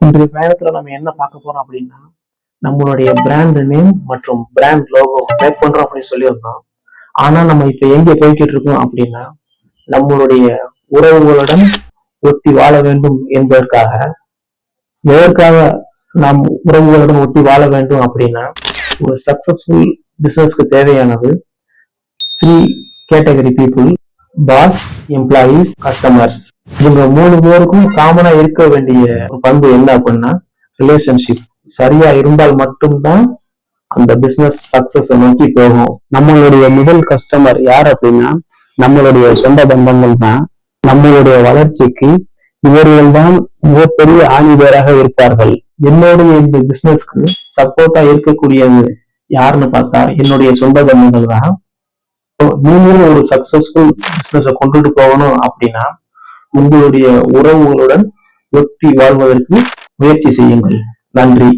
இன்றைய பயணத்துல நம்ம என்ன பார்க்க போறோம் அப்படின்னா, நம்மளுடைய பிராண்ட் நேம் மற்றும் பிராண்ட் லோகோ மேக் பண்றோம் அப்படின்னு சொல்லியிருந்தோம். ஆனா நம்ம இப்ப எங்க போய்கிட்டு இருக்கோம் அப்படின்னா, நம்மளுடைய உறவுகளுடன் ஒட்டி வாழ வேண்டும் என்பதற்காக, எதற்காக நாம் உறவுகளுடன் ஒட்டி வாழ வேண்டும் அப்படின்னா, ஒரு சக்சஸ்ஃபுல் பிசினஸ்க்கு தேவையானது 3 category people: boss, employees, customers. இவங்க 3 பேருக்கும் காமனா இருக்க வேண்டிய ஒரு பண்பு என்ன அப்படின்னா ரிலேஷன்ஷிப். சரியா இருந்தால் மட்டும்தான் அந்த பிசினஸ் சக்சஸ் நோக்கி போகும். நம்மளுடைய முதல் கஸ்டமர் யார் அப்படின்னா நம்மளுடைய சொந்த பந்தங்கள் தான். நம்மளுடைய வளர்ச்சிக்கு இவர்கள் தான் மிகப்பெரிய ஆணிவேராக இருப்பார்கள். என்னுடைய இந்த பிசினஸ்க்கு சப்போர்ட்டா இருக்கக்கூடியது யாருன்னு பார்த்தா என்னுடைய சொந்த பந்தங்கள் தான். நீங்களும் ஒரு சக்சஸ்ஃபுல் பிசினஸை கொண்டுட்டு போகணும் அப்படின்னா உங்களுடைய உறவுகளுடன் ஒட்டி வாழ்வதற்கு முயற்சி செய்யுங்கள். நன்றி.